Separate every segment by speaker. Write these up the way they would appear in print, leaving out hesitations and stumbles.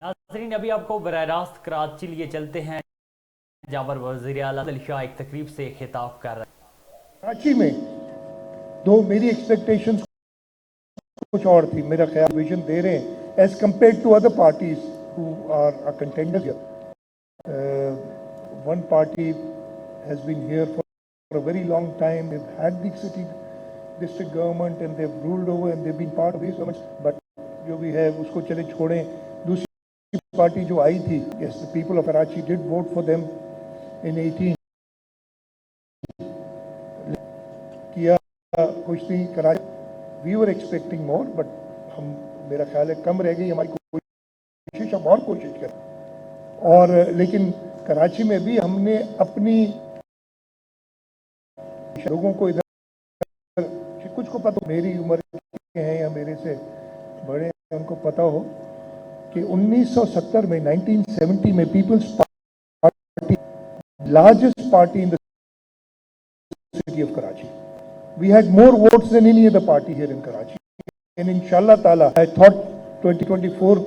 Speaker 1: ناظرین ابھی آپ کو براہ راست کراچی لیے چلتے ہیں جہاں پر وزیر اعلیٰ عادل شاہ ایک تقریب سے خطاب کر رہے ہیں۔
Speaker 2: کراچی میں تو میری ایکسپیکٹیشنز کچھ اور تھی، میرا خیال ویژن دے رہے ہیں as compared to other parties who are contenders here. One party has been here for a very long time. They've had the city district government and they've ruled over and they've been part of these governments. But جو بھی ہے اس کو چلے چھوڑیں. دوسری party جو آئی تھی, yes, the people of Karachi did vote for them in 18. کیا کچھ نہیں Karachi. We were expecting more, but ہم میرا خیال ہے کم رہ گئی ہماری کوشش, ہم اور کوشش کریں. اور لیکن کراچی میں بھی ہم نے اپنی لوگوں کو ادھر کچھ کو پتہ, میری عمر کے ہیں یا میرے سے بڑے ہیں, ان کو پتہ ہو کہ 1970 میں 1970 میں Peoples Party largest party in the city of Karachi. We had more votes than any other party here in Karachi. And inshallah ta'ala, I thought 2024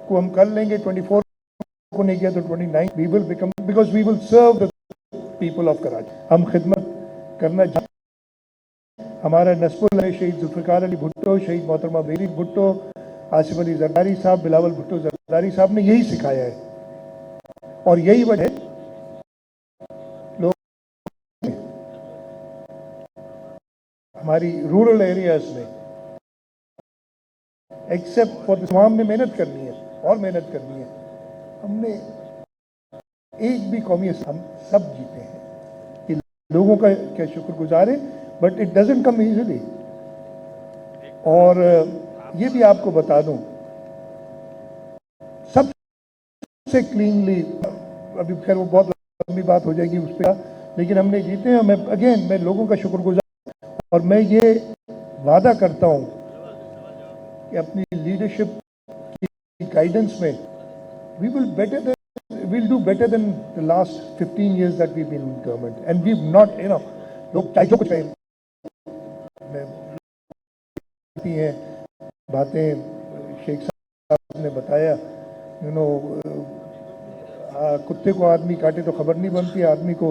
Speaker 2: کو ہم کر لیں گے, 24 کو نہیں کیا تو 29 we will become, because we will serve the people of Karachi. ہم خدمت کرنا چاہتے ہیں. ہمارا نصب اللہ شہید ذوالفقار علی بھٹو, شہید محترمہ بیری بھٹو, آصف علی زرداری صاحب, بلاول بھٹو زرداری صاحب نے یہی سکھایا ہے. اور یہی وجہ ہے ہماری رورل ایریاز میں ایکسیپٹ فار تمام نے محنت کرنی ہے اور محنت کرنی ہے. ہم نے ایک بھی قومی ہم سب جیتے ہیں کہ لوگوں کا کیا شکر گزار ہے, but it doesn't come easily. اور یہ بھی آپ کو بتا دوں سب سے کلینلی, ابھی خیر وہ بہت لمبی بات ہو جائے گی اس پہ, لیکن ہم نے جیتے ہیں. میں لوگوں کا شکر گزار, اور میں یہ وعدہ کرتا ہوں کہ اپنی لیڈرشپ کی گائیڈنس میں we'll do better than the last 15 years that we've been in government. And we've not, لوگ چاہے جو کچھ کہیں ہیں باتیں, شیخ صاحب نے بتایا, کتے کو آدمی کاٹے تو خبر نہیں بنتی, آدمی کو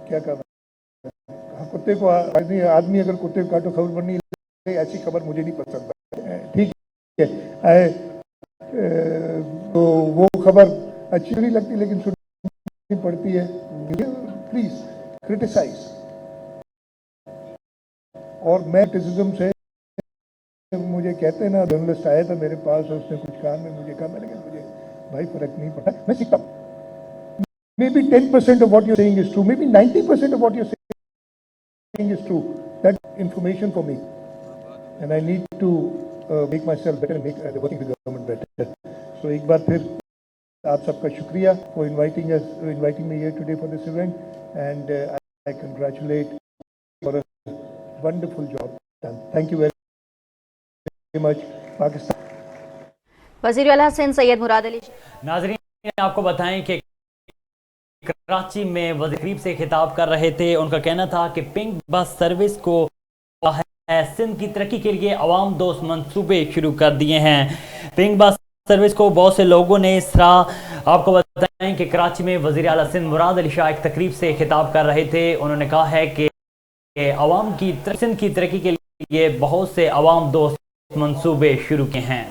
Speaker 2: کیا کہا, کتے کو آدمی اگر کتے کو کاٹو خبر بننی, ایسی خبر مجھے نہیں پسند. ٹھیک ہے, تو وہ خبر اچھی نہیں لگتی لیکن سننی پڑتی ہے. Please criticise. اور میں کرٹیسزم سے مجھے کہتے ہیں نا, جرنلسٹ آیا تھا میرے پاس, اس نے کچھ کہا, میں مجھے کہا, میں نے کہا مجھے بھائی فرق نہیں پڑتا, میں سیکھتا ہوں. Maybe 10% of what you're saying is true, maybe 90% of what you're saying is true. That information for me, and I need to make myself better and make the working the government better. So ایک بار پھر آپ سب کا شکریہ for inviting me here today for this event, and I congratulate you for a wonderful job done. Thank you very much. Pakistan.
Speaker 3: وزیر اعلیٰ سندھ سید مراد علی.
Speaker 1: ناظرین آپ کو بتائیں کہ کراچی میں وزیر تقریب سے خطاب کر رہے تھے. ان کا کہنا تھا کہ پنک بس سروس کو سندھ کی ترقی کے لیے عوام دوست منصوبے شروع کر دیے ہیں. پنک بس سروس کو بہت سے لوگوں نے سراہا. آپ کو بتائیں کہ کراچی میں وزیر اعلیٰ سندھ مراد علی شاہ ایک تقریب سے خطاب کر رہے تھے. انہوں نے کہا ہے کہ عوام کی سندھ کی ترقی کے لیے بہت سے عوام دوست منصوبے شروع کیے ہیں.